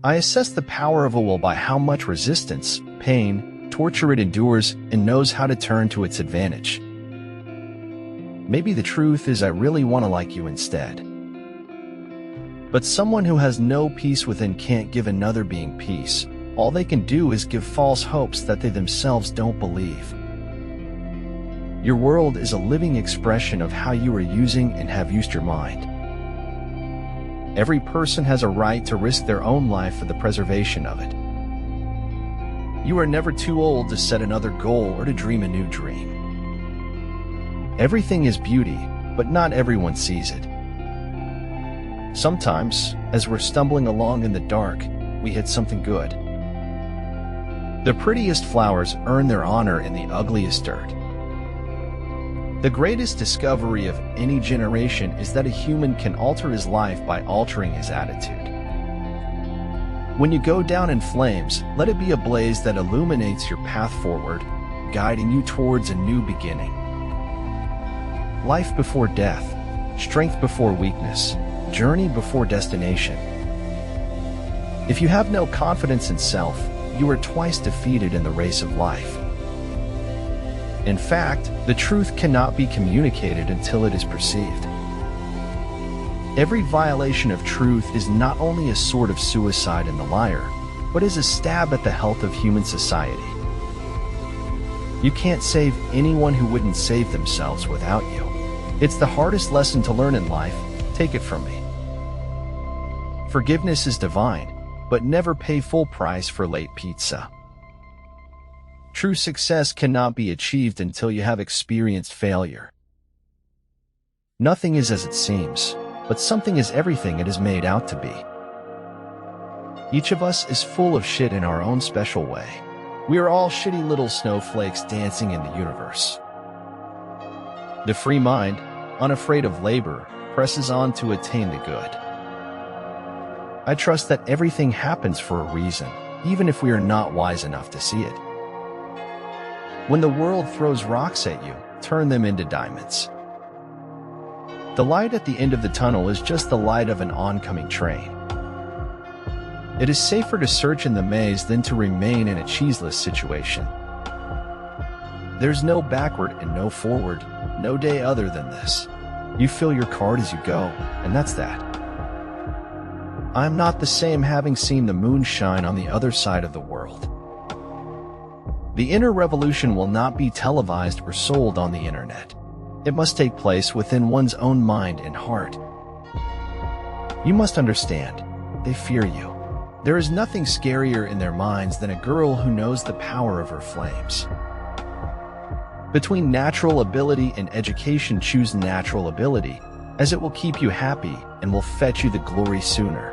I assess the power of a will by how much resistance, pain, torture it endures and knows how to turn to its advantage. Maybe the truth is I really want to like you instead. But someone who has no peace within can't give another being peace. All they can do is give false hopes that they themselves don't believe. Your world is a living expression of how you are using and have used your mind. Every person has a right to risk their own life for the preservation of it. You are never too old to set another goal or to dream a new dream. Everything is beauty, but not everyone sees it. Sometimes, as we're stumbling along in the dark, we hit something good. The prettiest flowers earn their honor in the ugliest dirt. The greatest discovery of any generation is that a human can alter his life by altering his attitude. When you go down in flames, let it be a blaze that illuminates your path forward, guiding you towards a new beginning. Life before death, strength before weakness, journey before destination. If you have no confidence in self, you are twice defeated in the race of life. In fact, the truth cannot be communicated until it is perceived. Every violation of truth is not only a sort of suicide in the liar, but is a stab at the health of human society. You can't save anyone who wouldn't save themselves without you. It's the hardest lesson to learn in life, take it from me. Forgiveness is divine, but never pay full price for late pizza. True success cannot be achieved until you have experienced failure. Nothing is as it seems, but something is everything it is made out to be. Each of us is full of shit in our own special way. We are all shitty little snowflakes dancing in the universe. The free mind, unafraid of labor, presses on to attain the good. I trust that everything happens for a reason, even if we are not wise enough to see it. When the world throws rocks at you, turn them into diamonds. The light at the end of the tunnel is just the light of an oncoming train. It is safer to search in the maze than to remain in a cheeseless situation. There's no backward and no forward, no day other than this. You fill your card as you go, and that's that. I'm not the same having seen the moon shine on the other side of the world. The inner revolution will not be televised or sold on the internet. It must take place within one's own mind and heart. You must understand, they fear you. There is nothing scarier in their minds than a girl who knows the power of her flames. Between natural ability and education, choose natural ability, as it will keep you happy and will fetch you the glory sooner.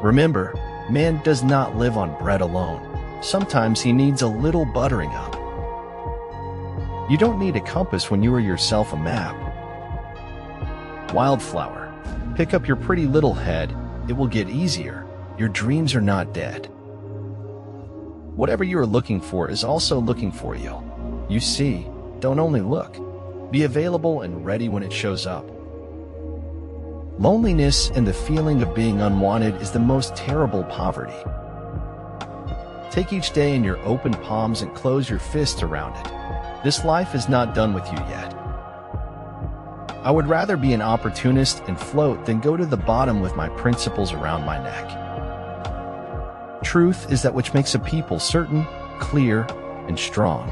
Remember, man does not live on bread alone. Sometimes he needs a little buttering up. You don't need a compass when you are yourself a map. Wildflower, pick up your pretty little head, it will get easier. Your dreams are not dead. Whatever you are looking for is also looking for you. You see, don't only look. Be available and ready when it shows up. Loneliness and the feeling of being unwanted is the most terrible poverty. Take each day in your open palms and close your fists around it. This life is not done with you yet. I would rather be an opportunist and float than go to the bottom with my principles around my neck. Truth is that which makes a people certain, clear, and strong.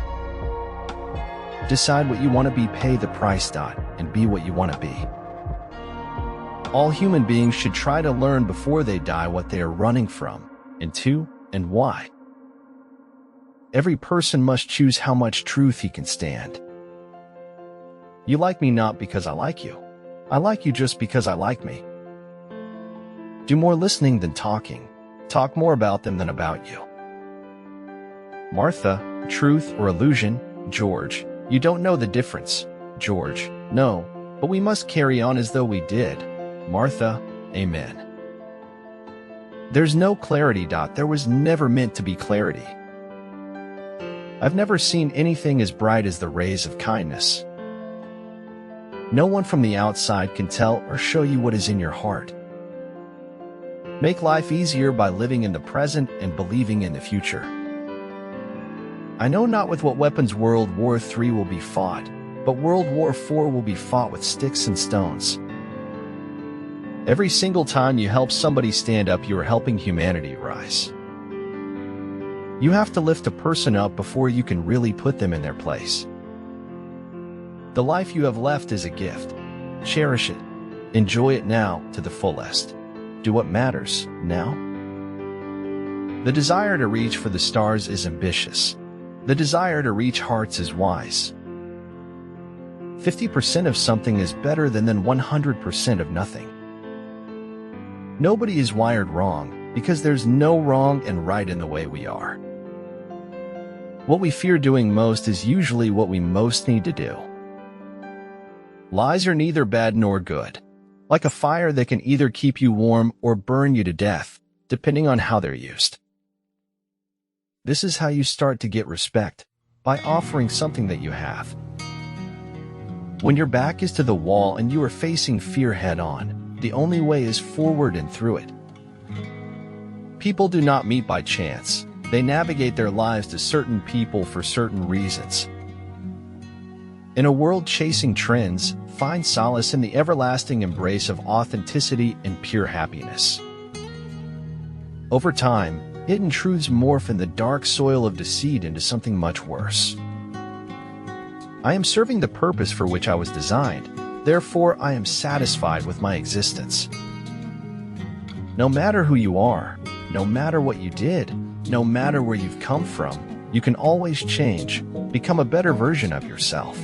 Decide what you want to be, pay the price, and be what you want to be. All human beings should try to learn before they die what they are running from, and to, and why. Every person must choose how much truth he can stand. You like me not because I like you. I like you just because I like me. Do more listening than talking. Talk more about them than about you. Martha, truth or illusion? George, you don't know the difference. George, no, but we must carry on as though we did. Martha, amen. There's no clarity. There was never meant to be clarity. I've never seen anything as bright as the rays of kindness. No one from the outside can tell or show you what is in your heart. Make life easier by living in the present and believing in the future. I know not with what weapons World War III will be fought, but World War IV will be fought with sticks and stones. Every single time you help somebody stand up, you are helping humanity rise. You have to lift a person up before you can really put them in their place. The life you have left is a gift. Cherish it. Enjoy it now to the fullest. Do what matters now. The desire to reach for the stars is ambitious. The desire to reach hearts is wise. 50% of something is better than 100% of nothing. Nobody is wired wrong, because there's no wrong and right in the way we are. What we fear doing most is usually what we most need to do. Lies are neither bad nor good, like a fire that can either keep you warm or burn you to death, depending on how they're used. This is how you start to get respect, by offering something that you have. When your back is to the wall and you are facing fear head-on, the only way is forward and through it. People do not meet by chance. They navigate their lives to certain people for certain reasons. In a world chasing trends, find solace in the everlasting embrace of authenticity and pure happiness. Over time, hidden truths morph in the dark soil of deceit into something much worse. I am serving the purpose for which I was designed, therefore I am satisfied with my existence. No matter who you are, no matter what you did, no matter where you've come from, you can always change, become a better version of yourself.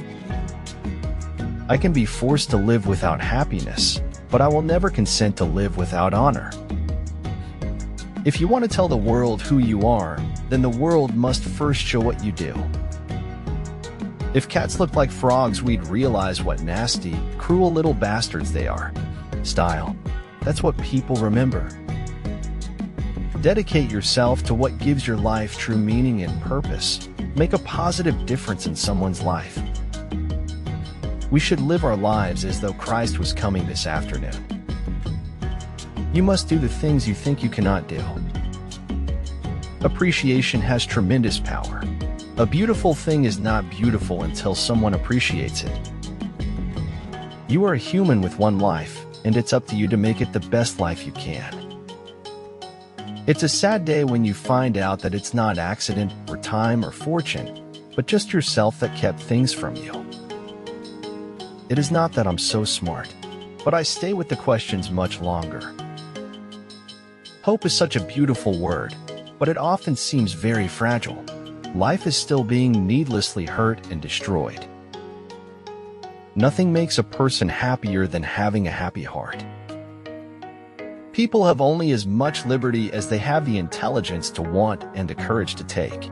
I can be forced to live without happiness, but I will never consent to live without honor. If you want to tell the world who you are, then the world must first show what you do. If cats looked like frogs, we'd realize what nasty, cruel little bastards they are. Style. That's what people remember. Dedicate yourself to what gives your life true meaning and purpose. Make a positive difference in someone's life. We should live our lives as though Christ was coming this afternoon. You must do the things you think you cannot do. Appreciation has tremendous power. A beautiful thing is not beautiful until someone appreciates it. You are a human with one life, and it's up to you to make it the best life you can. It's a sad day when you find out that it's not accident or time or fortune, but just yourself that kept things from you. It is not that I'm so smart, but I stay with the questions much longer. Hope is such a beautiful word, but it often seems very fragile. Life is still being needlessly hurt and destroyed. Nothing makes a person happier than having a happy heart. People have only as much liberty as they have the intelligence to want and the courage to take.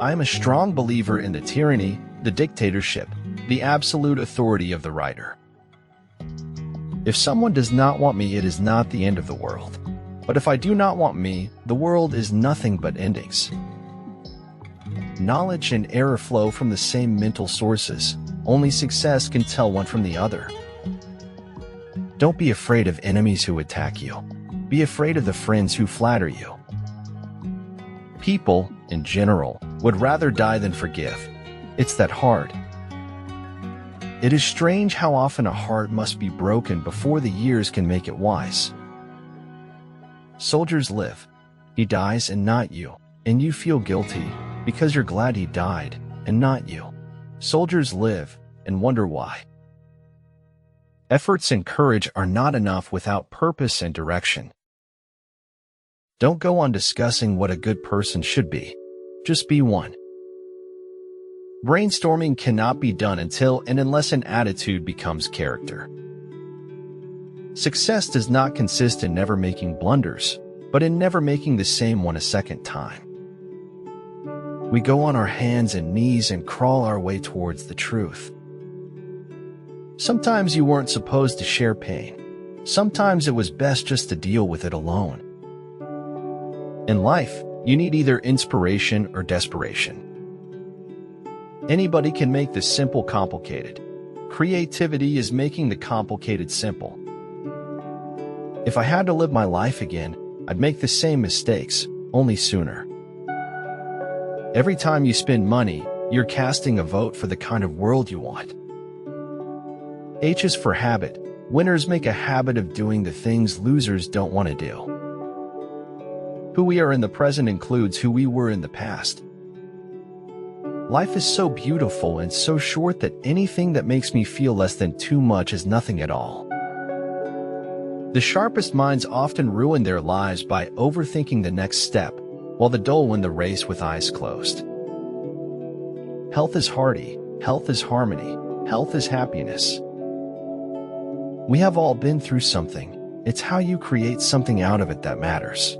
I am a strong believer in the tyranny, the dictatorship, the absolute authority of the writer. If someone does not want me, it is not the end of the world. But if I do not want me, the world is nothing but endings. Knowledge and error flow from the same mental sources. Only success can tell one from the other. Don't be afraid of enemies who attack you. Be afraid of the friends who flatter you. People, in general, would rather die than forgive. It's that hard. It is strange how often a heart must be broken before the years can make it wise. Soldiers live. He dies and not you, and you feel guilty because you're glad he died and not you. Soldiers live and wonder why. Efforts and courage are not enough without purpose and direction. Don't go on discussing what a good person should be. Just be one. Brainstorming cannot be done until and unless an attitude becomes character. Success does not consist in never making blunders, but in never making the same one a second time. We go on our hands and knees and crawl our way towards the truth. Sometimes you weren't supposed to share pain. Sometimes it was best just to deal with it alone. In life, you need either inspiration or desperation. Anybody can make the simple complicated. Creativity is making the complicated simple. If I had to live my life again, I'd make the same mistakes, only sooner. Every time you spend money, you're casting a vote for the kind of world you want. H is for habit. Winners make a habit of doing the things losers don't want to do. Who we are in the present includes who we were in the past. Life is so beautiful and so short that anything that makes me feel less than too much is nothing at all. The sharpest minds often ruin their lives by overthinking the next step, while the dull win the race with eyes closed. Health is hearty, health is harmony, health is happiness. We have all been through something. It's how you create something out of it that matters.